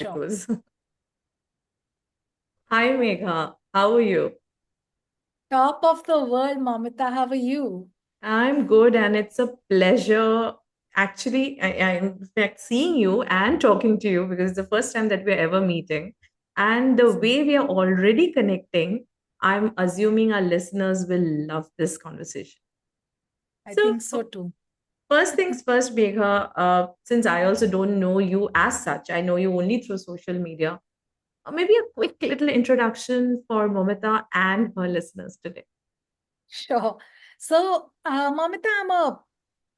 Sure. Goes. Hi, Megha. How are you? Top of the world, Moumita. How are you? I'm good, and it's a pleasure. Actually, I'm in fact seeing you and talking to you because it's the first time that we're ever meeting. And the way we are already connecting, I'm assuming our listeners will love this conversation. I So, think so too. first things first, Megha, since I also don't know you as such, I know you only through social media. Maybe a quick little introduction for Momita and her listeners today. Sure. So, Moumita,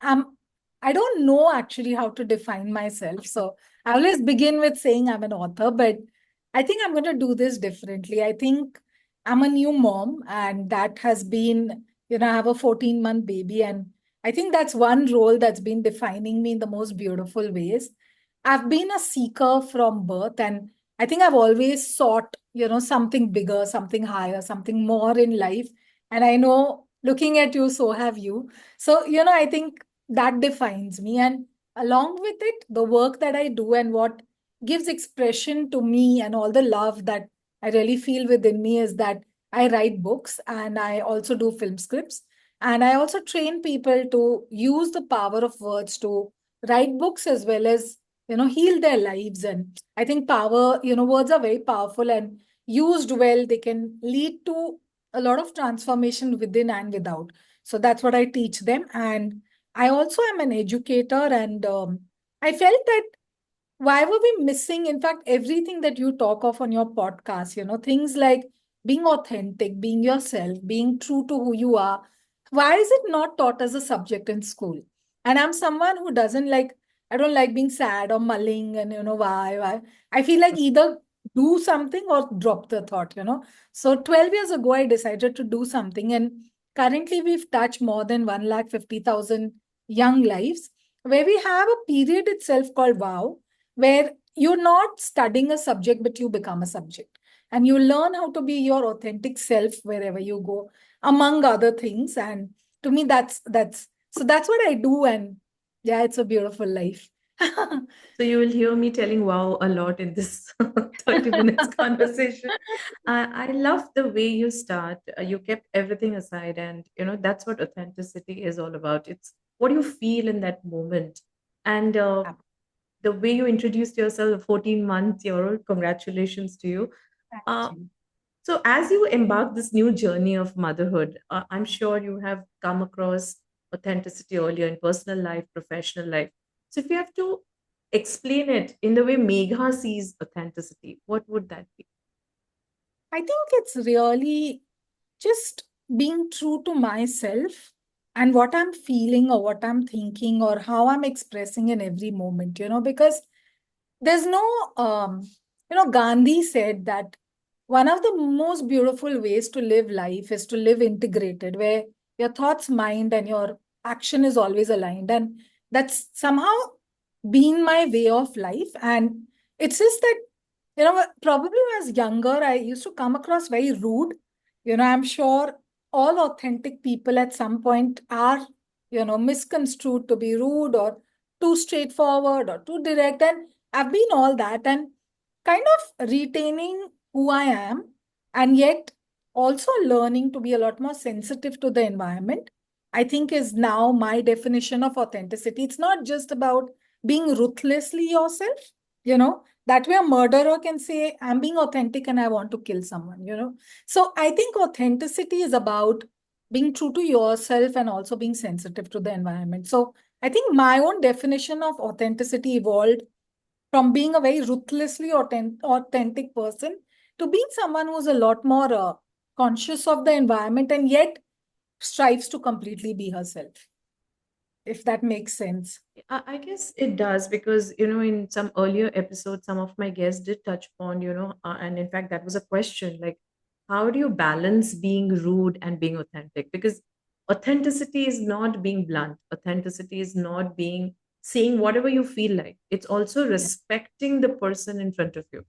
I'm, I don't know actually how to define myself. So, I always begin with saying I'm an author, but I think I'm going to do this differently. I think I'm a new mom, and that has been, I have a 14-month baby, and I think that's one role that's been defining me in the most beautiful ways. I've been a seeker from birth, and I think I've always sought, something bigger, something higher, something more in life. And I know looking at you, so have you. So, I think that defines me. And along with it, the work that I do and what gives expression to me and all the love that I really feel within me is that I write books and I also do film scripts. And I also train people to use the power of words to write books as well as, heal their lives. And I think words are very powerful, and used well, they can lead to a lot of transformation within and without. So that's what I teach them. And I also am an educator, and I felt that why were we missing, in fact, everything that you talk of on your podcast, things like being authentic, being yourself, being true to who you are. Why is it not taught as a subject in school? And I'm someone who doesn't like, I don't like being sad or mulling and, why. I feel like either do something or drop the thought. So 12 years ago, I decided to do something. And currently, we've touched more than 150,000 young lives, where we have a period itself called WOW, where you're not studying a subject, but you become a subject. And you learn how to be your authentic self wherever you go, among other things. And to me, that's what I do. And yeah, it's a beautiful life. So you will hear me telling wow a lot in this 30 minutes conversation. I love the way you start. You kept everything aside, and that's what authenticity is all about. It's what you feel in that moment, and the way you introduced yourself, 14 months, your congratulations to you. Thank Uh, you. so as you embark this new journey of motherhood, I'm sure you have come across authenticity earlier in personal life, professional life. So if you have to explain it in the way Megha sees authenticity, what would that be? I think it's really just being true to myself and what I'm feeling or what I'm thinking or how I'm expressing in every moment, because there's no, Gandhi said that one of the most beautiful ways to live life is to live integrated, where your thoughts, mind, and your action is always aligned. And that's somehow been my way of life. And it's just that, probably when I was younger, I used to come across very rude. I'm sure all authentic people at some point are, misconstrued to be rude or too straightforward or too direct. And I've been all that and kind of retaining who I am, and yet also learning to be a lot more sensitive to the environment, I think is now my definition of authenticity. It's not just about being ruthlessly yourself, that way a murderer can say, I'm being authentic and I want to kill someone. So I think authenticity is about being true to yourself and also being sensitive to the environment. So I think my own definition of authenticity evolved from being a very ruthlessly authentic person to being someone who's a lot more conscious of the environment and yet strives to completely be herself, if that makes sense. I guess it does because, in some earlier episodes, some of my guests did touch upon, and in fact, that was a question like, how do you balance being rude and being authentic? Because authenticity is not being blunt, authenticity is not being saying whatever you feel like. It's also Yeah, respecting the person in front of you.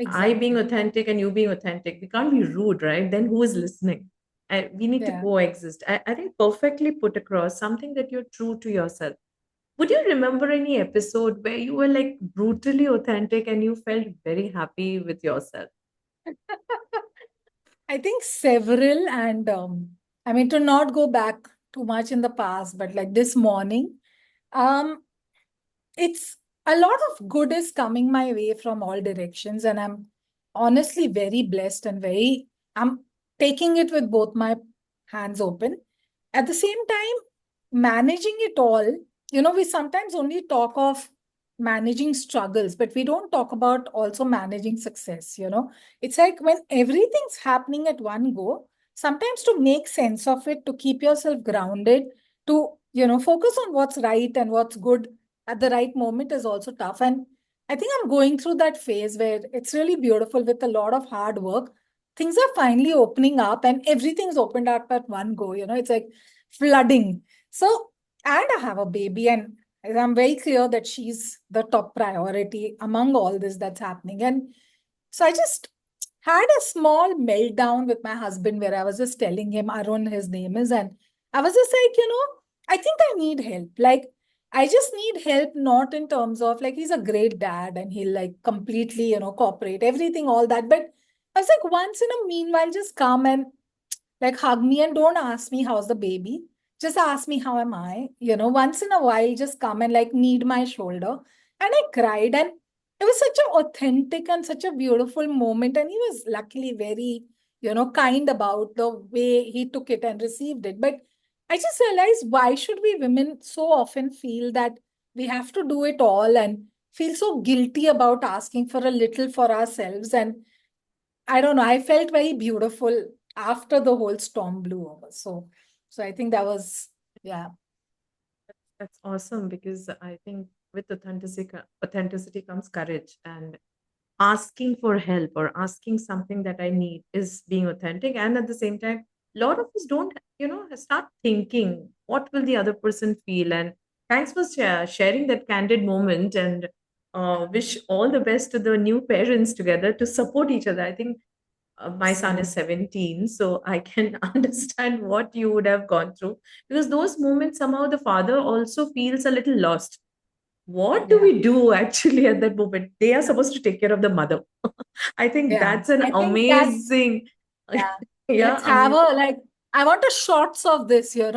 I being exactly. authentic and you being authentic, we can't be rude, right? Then who is listening? We need to Yeah. coexist. I think perfectly put across something that you're true to yourself. Would you remember any episode where you were like brutally authentic and you felt very happy with yourself? I think several, and I mean, to not go back too much in the past, but like this morning, um, it's a lot of good is coming my way from all directions, and I'm honestly very blessed and very, I'm taking it with both my hands open. At the same time, managing it all, we sometimes only talk of managing struggles, but we don't talk about also managing success. It's like when everything's happening at one go, sometimes to make sense of it, to keep yourself grounded, to, focus on what's right and what's good at the right moment is also tough. And I think I'm going through that phase where it's really beautiful with a lot of hard work. Things are finally opening up and everything's opened up at one go. It's like flooding. So, and I have a baby, and I'm very clear that she's the top priority among all this that's happening. And so I just had a small meltdown with my husband where I was just telling him, Arun, his name is, and I was just like, I think I need help. Like, I just need help, not in terms of like he's a great dad and he'll like completely, cooperate, everything, all that. But I was like, once in a meanwhile, just come and like hug me and don't ask me how's the baby. Just ask me how am I. Once in a while, just come and like knead my shoulder. And I cried. And it was such an authentic and such a beautiful moment. And he was luckily very, kind about the way he took it and received it. But I just realized, why should we women so often feel that we have to do it all and feel so guilty about asking for a little for ourselves? And I don't know. I felt very beautiful after the whole storm blew over. So I think that was, yeah, That's awesome because I think with authenticity comes courage, and asking for help or asking something that I need is being authentic. And at the same time, a lot of us don't, start thinking what will the other person feel. And thanks for sharing that candid moment, and wish all the best to the new parents together to support each other. I think my son is absolutely. 17, so I can understand what you would have gone through, because those moments somehow the father also feels a little lost. What do Yeah. we do actually at that moment? They are supposed to take care of the mother. I think Yeah. that's an I think that, amazing, yeah, yeah, let's have amazing. a, like, I want a shots of this. Team,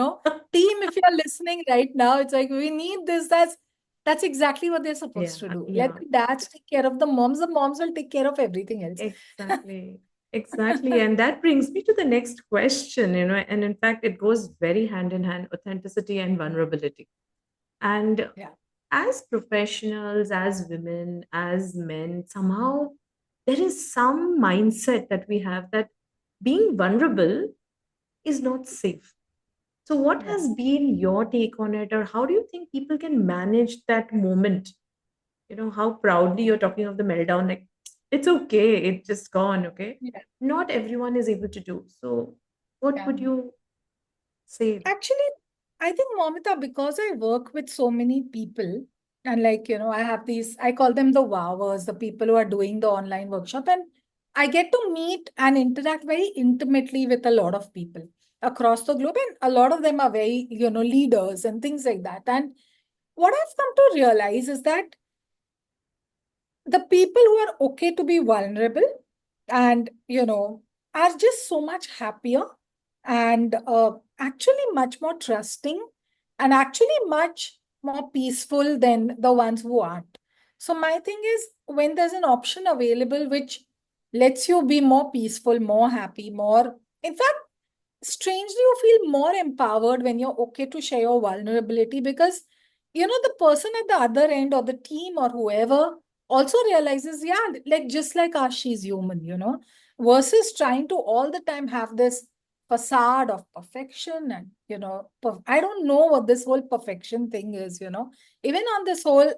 if you're listening right now, it's like, we need this. That's exactly what they're supposed Yeah, to do. Let yeah, the dads take care of the moms. The moms will take care of everything else. exactly. Exactly. And that brings me to the next question, and in fact, it goes very hand in hand, authenticity and vulnerability. And Yeah. as professionals, as women, as men, somehow there is some mindset that we have that being vulnerable is not safe. So, what Yeah. has been your take on it, or how do you think people can manage that moment? How proudly you're talking of the meltdown, like it's okay, it's just gone, okay? Yeah. Not everyone is able to do. So, what Yeah. would you say? Actually, I think, Momita, because I work with so many people, and like, I have these, I call them the wowers, the people who are doing the online workshop, and I get to meet and interact very intimately with a lot of people across the globe, and a lot of them are very, leaders and things like that. And what I've come to realize is that the people who are okay to be vulnerable and are just so much happier and actually much more trusting and actually much more peaceful than the ones who aren't. So my thing is, when there's an option available which lets you be more peaceful, more happy, more, in fact, strangely you feel more empowered when you're okay to share your vulnerability, because the person at the other end or the team or whoever also realizes, yeah, like just like us, she's human, versus trying to all the time have this facade of perfection. And I don't know what this whole perfection thing is. Even on this whole,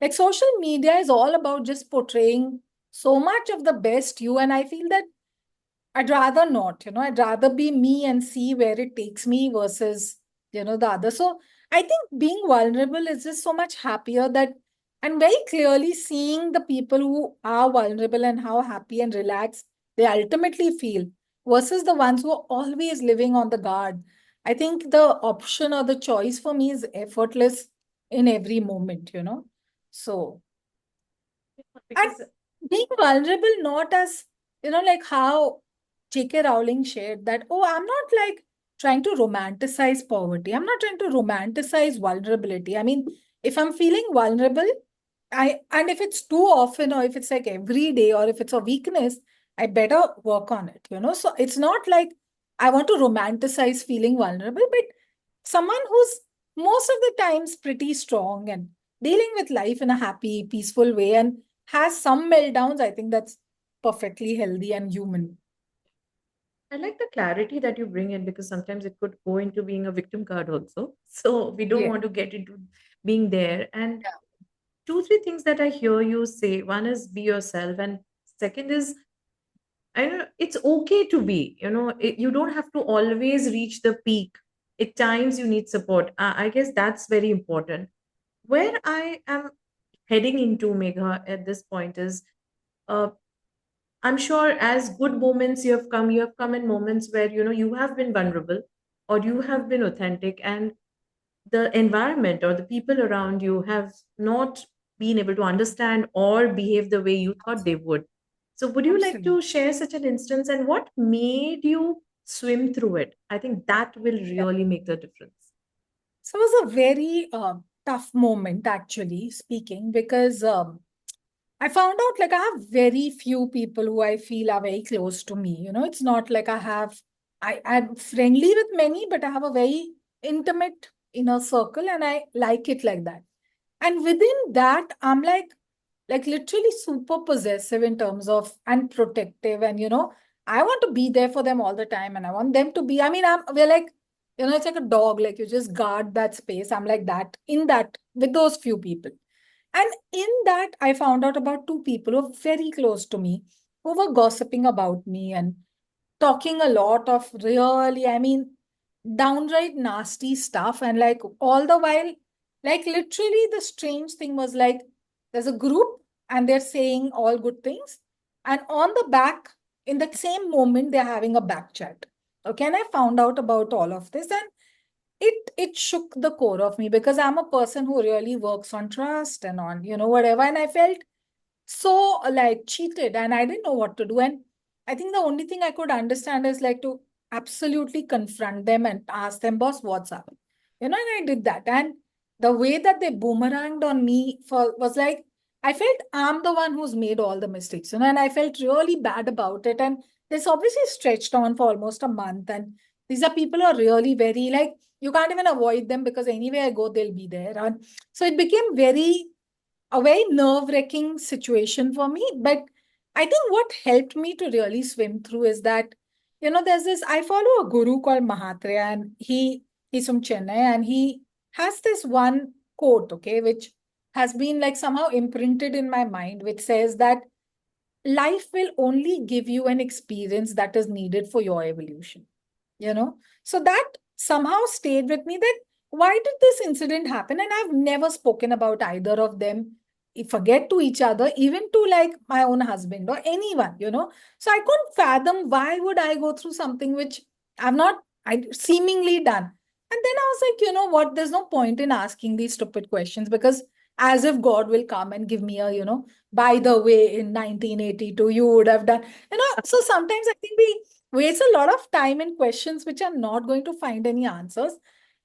like, social media is all about just portraying so much of the best you, and I feel that I'd rather not. I'd rather be me and see where it takes me versus, the other. So I think being vulnerable is just so much happier, that and very clearly seeing the people who are vulnerable and how happy and relaxed they ultimately feel versus the ones who are always living on the guard. I think the option or the choice for me is effortless in every moment. So, and Because being vulnerable, not as, like how J.K. Rowling shared that, oh, I'm not like trying to romanticize poverty. I'm not trying to romanticize vulnerability. I mean, if I'm feeling vulnerable, and if it's too often, or if it's like every day, or if it's a weakness, I better work on it. So it's not like I want to romanticize feeling vulnerable, but someone who's most of the times pretty strong and dealing with life in a happy, peaceful way and has some meltdowns, I think that's perfectly healthy and human. I like the clarity that you bring in, because sometimes it could go into being a victim card also. So we don't Yeah. want to get into being there. And two, three things that I hear you say. One is be yourself, and second is, I know it's okay to be. You don't have to always reach the peak. At times you need support. I guess that's very important. Where I am heading into, Megha, at this point is, uh, I'm sure as good moments you have come in moments where you have been vulnerable or you have been authentic, and the environment or the people around you have not been able to understand or behave the way you thought they would. So, would you like Absolutely. to share such an instance, and what made you swim through it? I think that will Yeah. really make the difference. So it was a very tough moment, actually speaking, because I found out like I have very few people who I feel are very close to me. It's not like I'm friendly with many, but I have a very intimate inner circle and I like it like that. And within that, I'm like literally super possessive in terms of and protective. And I want to be there for them all the time and I want them to be, I mean, we're like, it's like a dog, like you just guard that space. I'm like that in that with those few people. And in that, I found out about two people who are very close to me who were gossiping about me and talking a lot of really, I mean, downright nasty stuff. And like all the while, like literally, the strange thing was like there's a group and they're saying all good things. And on the back, in that same moment, they're having a back chat. Okay. And I found out about all of this. And it shook the core of me because I'm a person who really works on trust and on whatever, and I felt so like cheated and I didn't know what to do. And I think the only thing I could understand is like to absolutely confront them and ask them, boss, what's up? And I did that. And the way that they boomeranged on me for was like, I felt I'm the one who's made all the mistakes, and I felt really bad about it. And this obviously stretched on for almost a month. And these are people who are really very like, you can't even avoid them because anywhere I go, they'll be there. And so it became a very nerve-wracking situation for me. But I think what helped me to really swim through is that, there's this, I follow a guru called Mahatria, and he's from Chennai, and he has this one quote, okay, which has been like somehow imprinted in my mind, which says that life will only give you an experience that is needed for your evolution. So that somehow stayed with me, that why did this incident happen? And I've never spoken about either of them, forget, to each other, even to like my own husband or anyone. So I couldn't fathom why would I go through something which I've not I seemingly done. And then I was like, you know what, there's no point in asking these stupid questions, because as if God will come and give me a, by the way, in 1982 you would have done, so sometimes I think we waste a lot of time in questions which are not going to find any answers.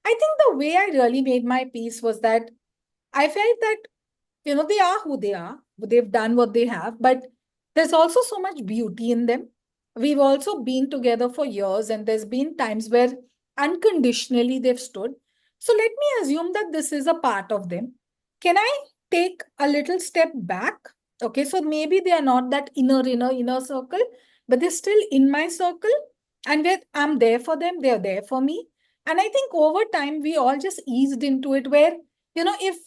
I think the way I really made my peace was that I felt that, they are who they are, they've done what they have, but there's also so much beauty in them. We've also been together for years, and there's been times where unconditionally they've stood. So let me assume that this is a part of them. Can I take a little step back? Okay, so maybe they are not that inner circle, but they're still in my circle, and I'm there for them, they're there for me. And I think over time we all just eased into it, where, if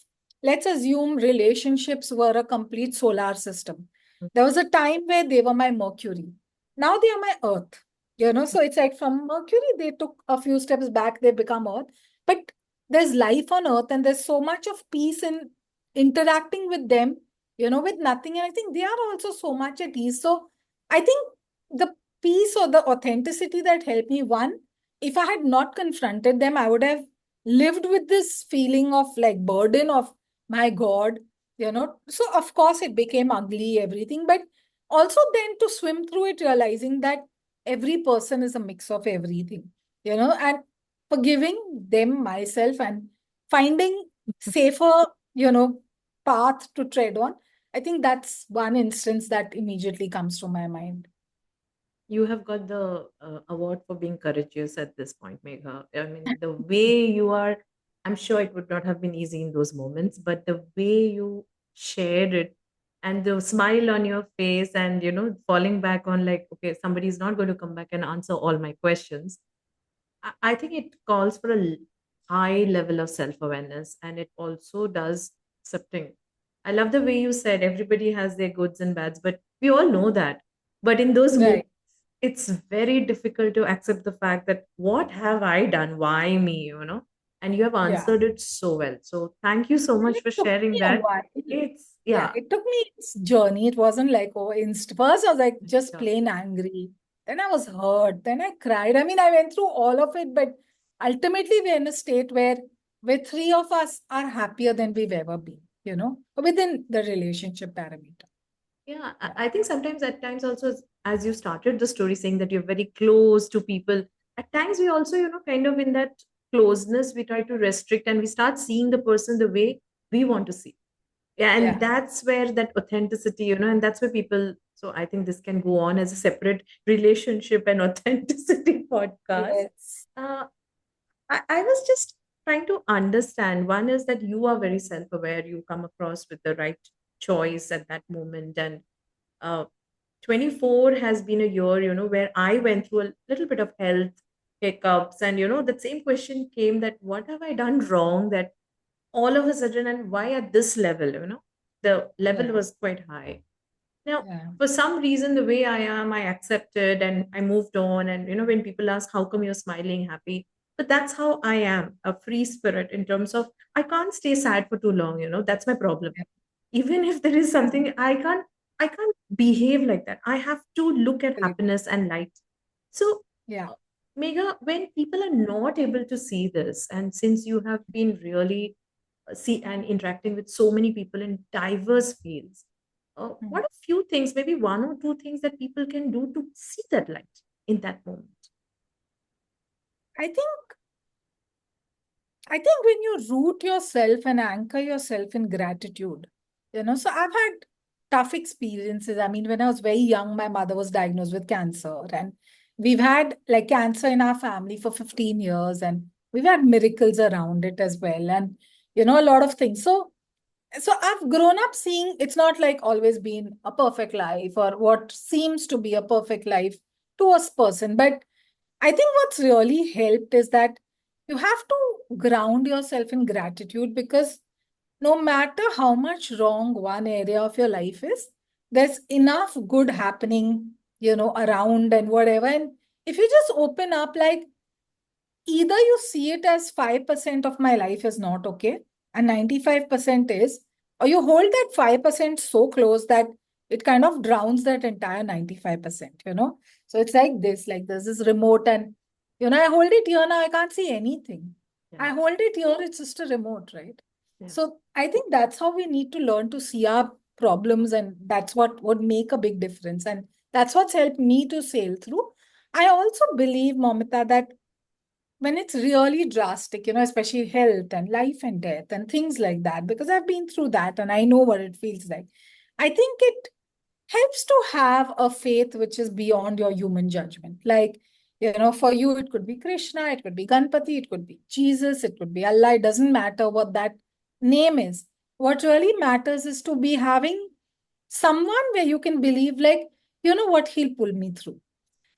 let's assume relationships were a complete solar system. There was a time where they were my Mercury. Now they are my Earth. So it's like from Mercury, they took a few steps back, they become Earth. But there's life on Earth, and there's so much of peace in interacting with them, with nothing. And I think they are also so much at ease. So I think the peace or the authenticity that helped me, one, if I had not confronted them, I would have lived with this feeling of like burden of my God, So of course it became ugly, everything, but also then to swim through it, realizing that every person is a mix of everything, and forgiving them, myself, and finding safer, path to tread on. I think that's one instance that immediately comes to my mind. You have got the award for being courageous at this point, Megha. I mean, the way you are, I'm sure it would not have been easy in those moments, but the way you shared it and the smile on your face and, falling back on like, okay, somebody's not going to come back and answer all my questions. I think it calls for a high level of self awareness and it also does accepting. I love the way you said everybody has their goods and bads, but we all know that. But in those Right. moments, it's very difficult to accept the fact that what have I done? Why me? And you have Yeah. answered it so well. So thank you so And much it for took sharing me a that. while. It's, Yeah, yeah, it took me its journey. It wasn't like, oh, first I was like just sure. plain angry. Then I was hurt. Then I cried. I mean, I went through all of it, but ultimately we're in a state where three of us are happier than we've ever been, within the relationship parameter. Yeah, I Yeah. I think sometimes at times also, as you started the story saying that you're very close to people, at times we also, kind of in that closeness, we try to restrict and we start seeing the person the way we want to see. Yeah, and Yeah. that's where that authenticity, and that's where people, so I think this can go on as a separate relationship and authenticity podcast. Yes. Uh, I was just trying to understand. One is that you are very self aware, you come across with the right choice at that moment. And uh, 24 has been a year, where I went through a little bit of health hiccups. And, that same question came that what have I done wrong that all of a sudden and why at this level, the level Yeah. was quite high. Now, Yeah. for some reason, the way I am, I accepted and I moved on. And, when people ask, how come you're smiling, happy? But that's how I am, a free spirit in terms of I can't stay sad for too long, that's my problem. Even if there is Yeah. something I can't behave like that. I have to look at Absolutely. happiness and light. So, Yeah. uh, Megha, when people are not able to see this, and since you have been really see and interacting with so many people in diverse fields, Hmm. what are few things, maybe one or two things that people can do to see that light in that moment? I think when you root yourself and anchor yourself in gratitude, so I've had tough experiences. I mean, when I was very young, my mother was diagnosed with cancer, and we've had like cancer in our family for 15 years, and we've had miracles around it as well, and a lot of things. So I've grown up seeing it's not like always been a perfect life or what seems to be a perfect life to a person, but I think what's really helped is that you have to ground yourself in gratitude, because no matter how much wrong one area of your life is, there's enough good happening, around and whatever. And if you just open up, like, either you see it as 5% of my life is not okay and 95% is, or you hold that 5% so close that it kind of drowns that entire 95%, So it's like there's this remote, and, I hold it here now, I can't see anything. Yeah, I hold it here, it's just a remote, right? yeah. So I think that's how we need to learn to see our problems, and that's what would make a big difference. And that's what's helped me to sail through. I also believe, Momita, that when it's really drastic, especially health and life and death and things like that, because I've been through that and I know what it feels like. I think it helps to have a faith which is beyond your human judgment. Like, for you, it could be Krishna, it could be Ganpati, it could be Jesus, it could be Allah. It doesn't matter what that name is. What really matters is to be having someone where you can believe, like, what, he'll pull me through,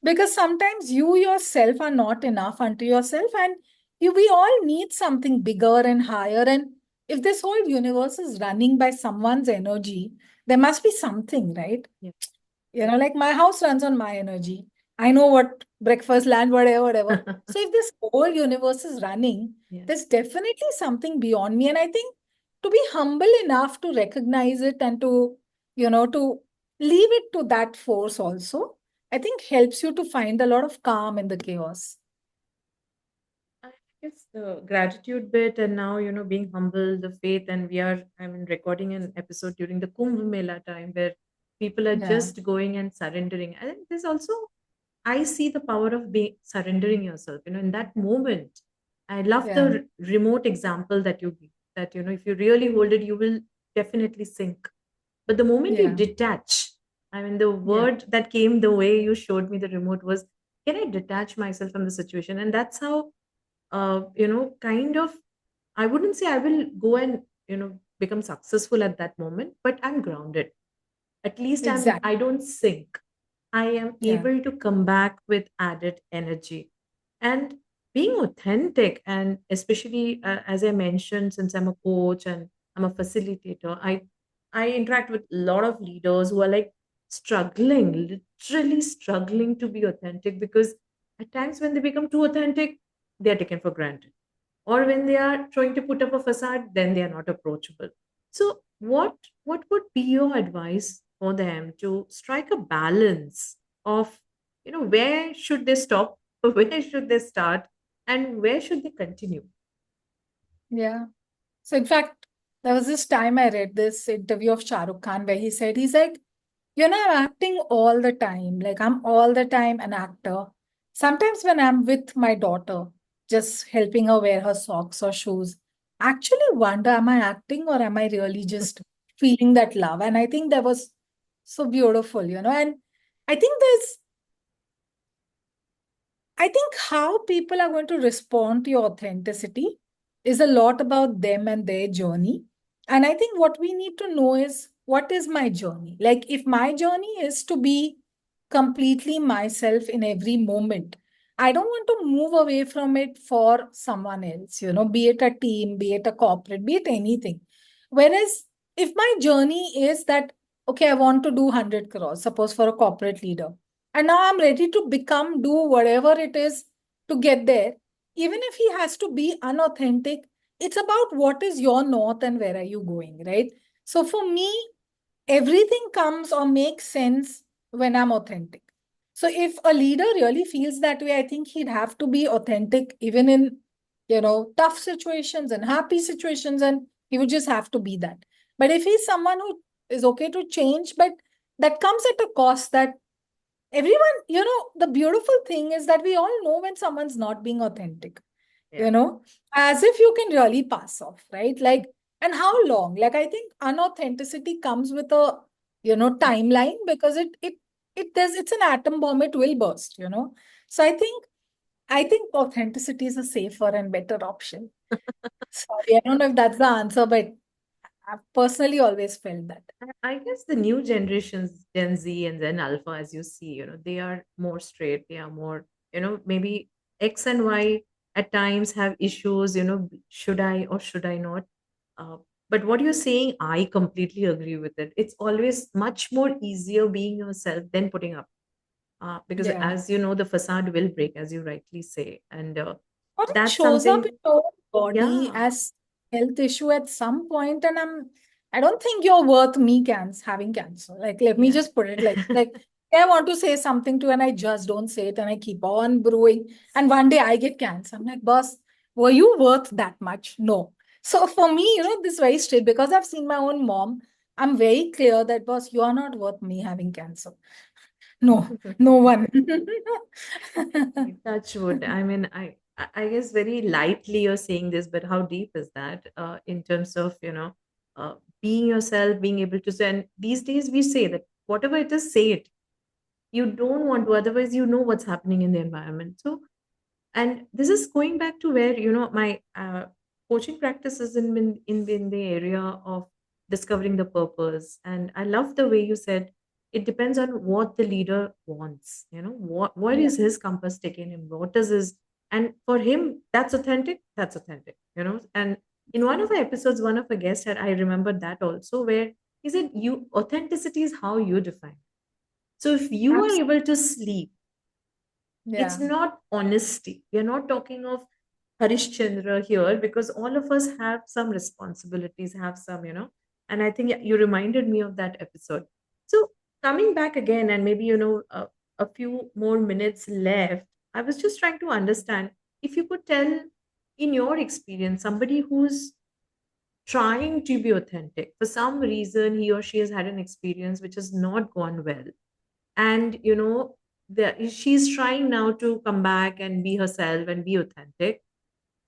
because sometimes you yourself are not enough unto yourself, and we all need something bigger and higher. And if this whole universe is running by someone's energy, there must be something, right? Yeah. Like my house runs on my energy. I know what breakfast, land, whatever, whatever. So if this whole universe is running, Yeah. there's definitely something beyond me. And I think to be humble enough to recognize it and to leave it to that force also, I think helps you to find a lot of calm in the chaos. Yes, the gratitude bit, and now, being humble, the faith, and I mean, recording an episode during the Kumbh Mela time where people are Yeah, just going and surrendering. I think there's also, I see the power of being surrendering yourself, in that moment. I love the yeah, remote example that you give, that, if you really hold it, you will definitely sink. But the moment you yeah, detach, I mean, the yeah, word that came the way you showed me the remote was, can I detach myself from the situation? And that's how, kind of, I wouldn't say I will go and, become successful at that moment, but I'm grounded. At least exactly. I don't sink. I am Yeah, able to come back with added energy. And being authentic, and especially as I mentioned, since I'm a coach and I'm a facilitator, I interact with a lot of leaders who are like struggling, literally struggling to be authentic, because at times when they become too authentic, they are taken for granted, or when they are trying to put up a facade, then they are not approachable. So what would be your advice for them to strike a balance of, where should they stop, where should they start, and where should they continue? yeah. So in fact, there was this time I read this interview of Shah Rukh Khan where he said, he's like, I'm acting all the time. Like I'm all the time an actor. Sometimes when I'm with my daughter, just helping her wear her socks or shoes, I actually wonder, am I acting or am I really just feeling that love? And I think that was so beautiful, and I think I think how people are going to respond to your authenticity is a lot about them and their journey. And I think what we need to know is, what is my journey? Like, if my journey is to be completely myself in every moment, I don't want to move away from it for someone else, be it a team, be it a corporate, be it anything. Whereas if my journey is that, okay, I want to do 100 crores, suppose for a corporate leader, and now I'm ready to become, do whatever it is to get there. Even if he has to be unauthentic, it's about what is your north and where are you going, right? So for me, everything comes or makes sense when I'm authentic. So if a leader really feels that way, I think he'd have to be authentic even in, tough situations and happy situations, and he would just have to be that. But if he's someone who is okay to change, but that comes at a cost that everyone, the beautiful thing is that we all know when someone's not being authentic, Yeah. you know, as if you can really pass off, right? Like, and how long? Like, I think unauthenticity comes with a, timeline, because it's an atom bomb, it will burst. So I think authenticity is a safer and better option. Sorry, I don't know if that's the answer, but I've personally always felt that. I guess the new generations, Gen Z and then Alpha, as you see, they are more straight. They are more, maybe X and Y at times have issues, should I or should I not? Uh, but what you're saying, I completely agree with it. It's always much more easier being yourself than putting up. Because Yeah. as you know, the facade will break, as you rightly say. And Or it that's shows up in something, your body yeah, as health issue at some point, and I don't think you're worth me having cancer. Like, let me yeah. just put it like I want to say something to, and I just don't say it, and I keep on brewing, and one day I get cancer. I'm like, boss, were you worth that much? No. So for me, this is very straight, because I've seen my own mom. I'm very clear that, boss, you are not worth me having cancer. No, no one. Touch wood. I mean, I guess very lightly you're saying this, but how deep is that in terms of, uh, being yourself, being able to say, and these days we say that whatever it is, say it. You don't want to, otherwise you know what's happening in the environment. So, and this is going back to where, my coaching practice is in the area of discovering the purpose. And I love the way you said it depends on what the leader wants, what Yeah, is his compass taking him, what is his, and for him that's authentic, and in one of our episodes, one of our guests had, I remember that also, where he said, you authenticity is how you define. So if you are absolutely. able to sleep, it's Yeah. not honesty. We are not talking of Harishchandra here, because all of us have some responsibilities, have some, and I think you reminded me of that episode. So coming back again, and maybe, a few more minutes left, I was just trying to understand if you could tell in your experience, somebody who's trying to be authentic, for some reason he or she has had an experience which has not gone well, and she's trying now to come back and be herself and be authentic,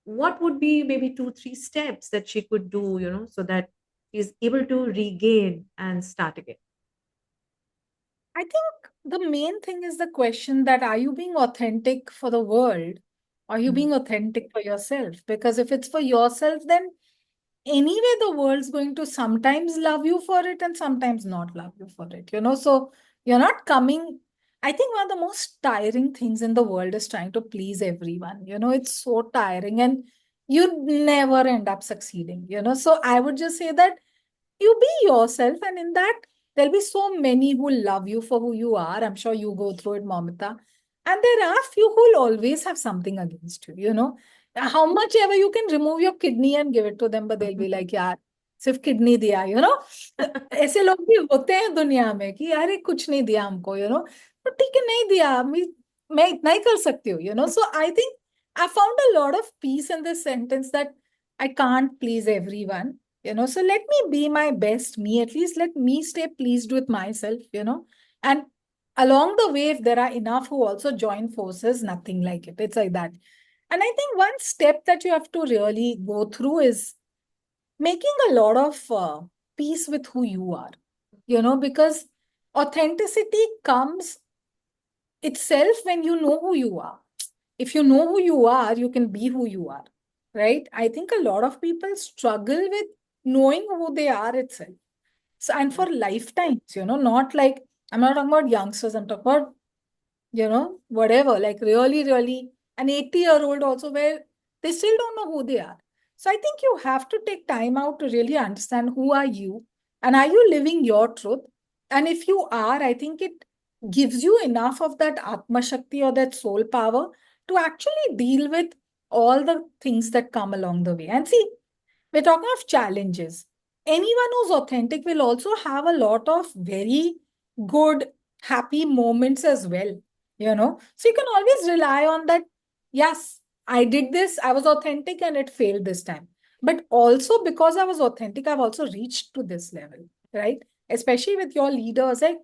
what would be maybe 2 3 steps that she could do, so that she's able to regain and start again? I think the main thing is the question that are you being authentic for the world? Are you Mm, being authentic for yourself? Because if it's for yourself, then anyway, the world's going to sometimes love you for it and sometimes not love you for it, So you're not coming. I think one of the most tiring things in the world is trying to please everyone. It's so tiring and you never end up succeeding. So I would just say that you be yourself, and in that there'll be so many who love you for who you are. I'm sure you go through it, Momita. And there are few who'll always have something against you. How much ever you can remove your kidney and give it to them, but they'll be like, यार सिर्फ kidney दिया. ऐसे लोग भी होते हैं दुनिया में कि यार ये कुछ नहीं दिया हमको. तो ठीक है, नहीं दिया, मैं इतना ही कर सकती हूँ. So I think I found a lot of peace in this sentence that I can't please everyone. So let me be my best me. At least let me stay pleased with myself. And along the way, if there are enough who also join forces, nothing like it. It's like that. And I think one step that you have to really go through is making a lot of peace with who you are. Because authenticity comes itself when you know who you are. If you know who you are, you can be who you are, right? I think a lot of people struggle with knowing who they are itself. So, and yeah. for lifetimes, not like, I'm not talking about youngsters, I'm talking about whatever, like really, really, an 80-year-old also where they still don't know who they are. So I think you have to take time out to really understand who are you and are you living your truth? And if you are, I think it gives you enough of that Atma Shakti or that soul power to actually deal with all the things that come along the way. And see, we're talking of challenges. Anyone who's authentic will also have a lot of very good, happy moments as well. So you can always rely on that. Yes, I did this, I was authentic and it failed this time. But also because I was authentic, I've also reached to this level, right? Especially with your leaders. Like,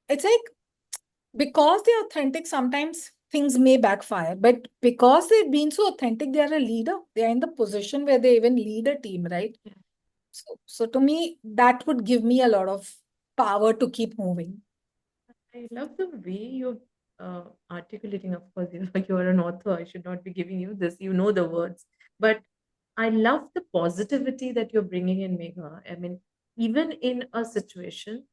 it's like because they're authentic, sometimes things may backfire. But because they've been so authentic, they are a leader. They are in the position where they even lead a team, right? So to me, that would give me a lot of power to keep moving. I love the way you're articulating. Of course, you are an author. I should not be giving you this. You know the words. But I love the positivity that you're bringing in, Megha. I mean, even in a situation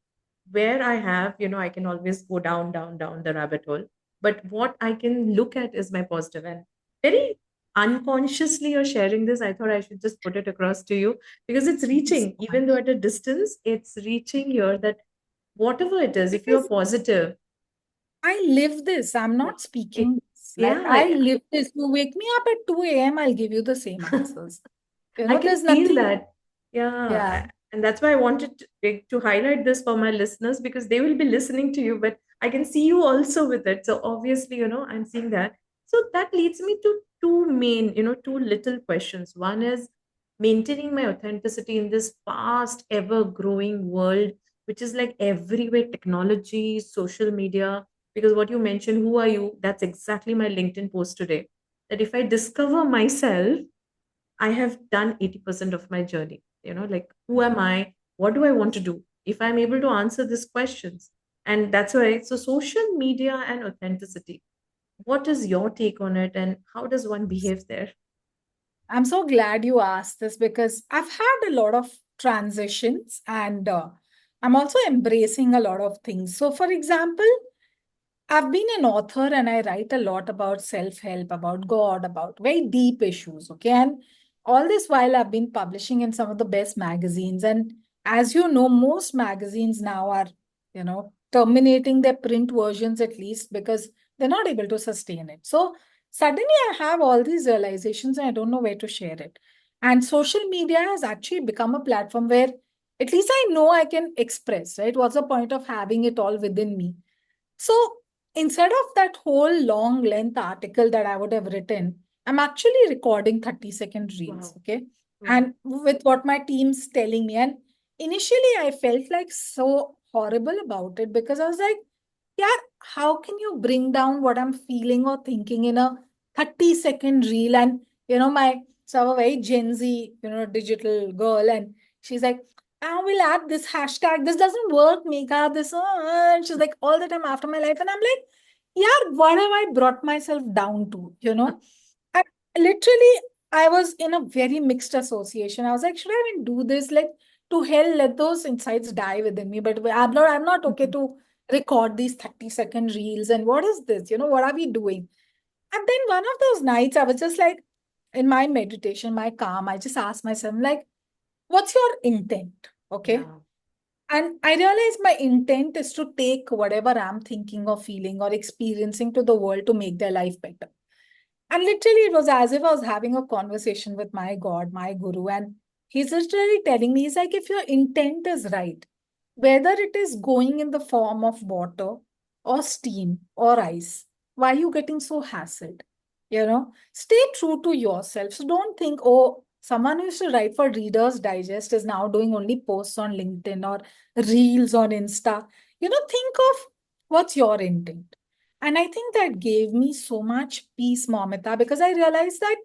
where I have, I can always go down, down, down the rabbit hole. But what I can look at is my positive. And very unconsciously, you're sharing this. I thought I should just put it across to you because it's Thank you so reaching, even though much. at a distance, it's reaching here that whatever it is, if you're Because positive, I live this. I'm yeah, not speaking this. Like I yeah, live this. You wake me up at 2 a.m., I'll give you the same answers. I can There's feel nothing. that. Yeah. Yeah. And that's why I wanted to highlight this for my listeners because they will be listening to you, but I can see you also with it. So obviously, I'm seeing that. So that leads me to two little questions. One is maintaining my authenticity in this fast, ever growing world, which is like everywhere technology, social media. Because what you mentioned, who are you? That's exactly my LinkedIn post today. That if I discover myself, I have done 80% of my journey. Like who am I? What do I want to do? If I'm able to answer these questions. And that's why, so social media and authenticity, what is your take on it and how does one behave there? I'm so glad you asked this because I've had a lot of transitions and I'm also embracing a lot of things. So, for example, I've been an author and I write a lot about self help, about God, about very deep issues. Okay. And all this while I've been publishing in some of the best magazines. And as you know, most magazines now are, terminating their print versions at least because they're not able to sustain it. So suddenly I have all these realizations and I don't know where to share it. And social media has actually become a platform where at least I know I can express, right? What's the point of having it all within me? So instead of that whole long length article that I would have written, I'm actually recording 30-second reels. Wow. Okay. Wow. And with what my team's telling me. And initially, I felt like so horrible about it because I was like, yeah, how can you bring down what I'm feeling or thinking in a 30-second reel? And, my so I'm a very Gen Z, digital girl. And she's like, I will add this hashtag. This doesn't work, Megha. This, and she's like, all the time after my life. And I'm like, yeah, what have I brought myself down to, And literally, I was in a very mixed association. I was like, should I even do this? Like, to hell, let those insights die within me. But I'm not okay to record these 30-second reels. And what is this? What are we doing? And then one of those nights, I was just like, in my meditation, my calm, I just asked myself, like, what's your intent? Okay. Yeah. And I realized my intent is to take whatever I'm thinking or feeling or experiencing to the world to make their life better. And literally, it was as if I was having a conversation with my God, my guru. And he's literally telling me, he's like, if your intent is right, whether it is going in the form of water or steam or ice, why are you getting so hassled? Stay true to yourself. So don't think, oh, someone who used to write for Reader's Digest is now doing only posts on LinkedIn or reels on Insta. Think of what's your intent. And I think that gave me so much peace, Momita, because I realized that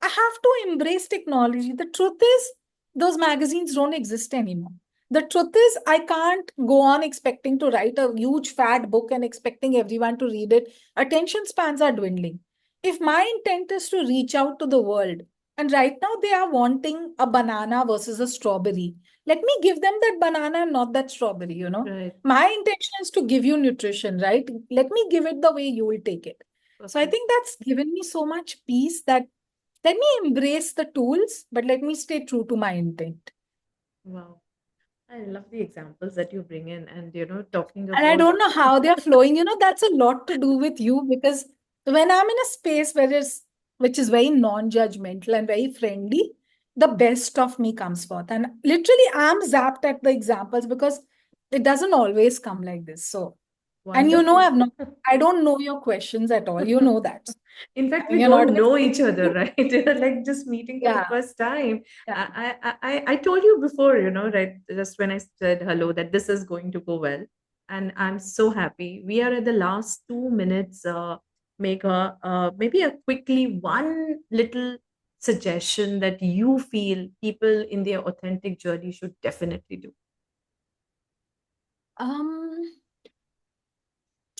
I have to embrace technology. The truth is, those magazines don't exist anymore. The truth is, I can't go on expecting to write a huge fat book and expecting everyone to read it. Attention spans are dwindling. If my intent is to reach out to the world, and right now they are wanting a banana versus a strawberry, let me give them that banana and not that strawberry. Right. My intention is to give you nutrition, right? Let me give it the way you will take it. So I Perfect. think that's given me so much peace that let me embrace the tools, but let me stay true to my intent. Wow. I love the examples that you bring in, and talking And I about. don't know how they're flowing. That's a lot to do with you because when I'm in a space which is very non-judgmental and very friendly, the best of me comes forth. And literally, I'm zapped at the examples because it doesn't always come like this. So, and Wonderful. I don't know your questions at all. You know that. In I fact, mean, we you're not don't even know each other, saying, right? Like just meeting for the yeah, first time. yeah. I told you before, right? Just when I said hello, that this is going to go well, and I'm so happy. We are at the last 2 minutes. Megha, maybe a quickly one little suggestion that you feel people in their authentic journey should definitely do. Um,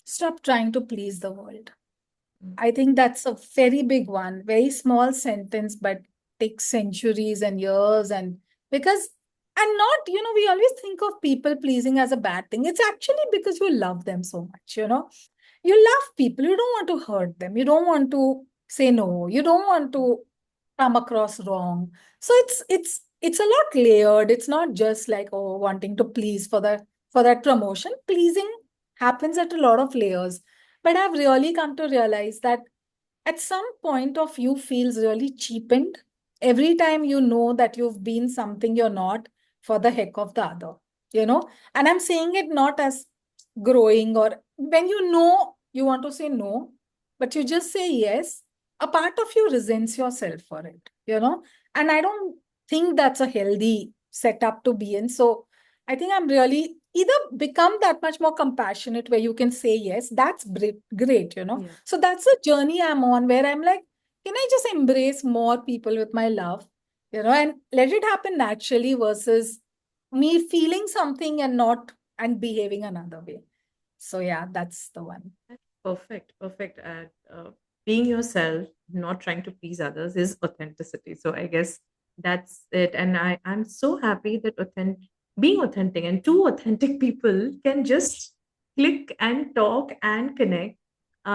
Stop trying to please the world. Mm. I think that's a very big one, very small sentence, but takes centuries and years. And because, and not, we always think of people pleasing as a bad thing. It's actually because you love them so much. You love people. You don't want to hurt them. You don't want to say no. You don't want to come across wrong. So it's a lot layered. It's not just like, oh, wanting to please for that promotion. Pleasing happens at a lot of layers. But I've really come to realize that at some point of you feels really cheapened every time you know that you've been something you're not for the heck of the other. And I'm saying it not as growing or when you want to say no, but you just say yes, a part of you resents yourself for it. And I don't think that's a healthy setup to be in. So I think I'm really either become that much more compassionate where you can say yes, that's great. Yeah. So that's the journey I'm on where I'm like, can I just embrace more people with my love, and let it happen naturally versus me feeling something and not and behaving another way. So yeah, that's the one. Perfect, perfect. Being yourself, not trying to please others, is authenticity. So I guess that's it. And I'm so happy that being authentic and two authentic people can just click and talk and connect.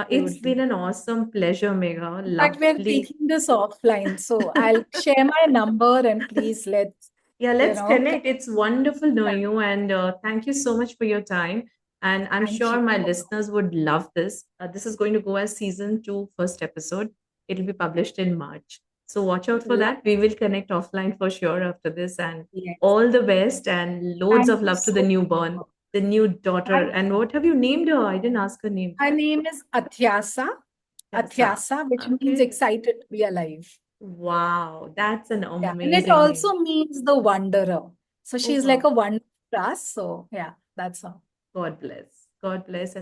It's been Absolutely. an awesome pleasure, Megha. But we're Lovely. taking this offline. So I'll share my number and please Yeah, let's connect. connect. It's wonderful knowing you, and thank you so much for your time. And I'm Thank you. sure my listeners would love this. This is going to go as season two, first episode. It'll be published in March. So watch out for Love that. We will connect offline for sure after this. And Yes. all the best and loads Thank of you love to the so newborn, much. the new daughter. Thank And you. what have you named her? I didn't ask her name. Her name is Athyasa. Atyasa. Atyasa, which means Okay. excited to be alive. Wow, that's an Yeah. And it amazing name. also means the wanderer. So Oh she's like wow. a wanderer. So yeah, that's her. God bless. God bless. And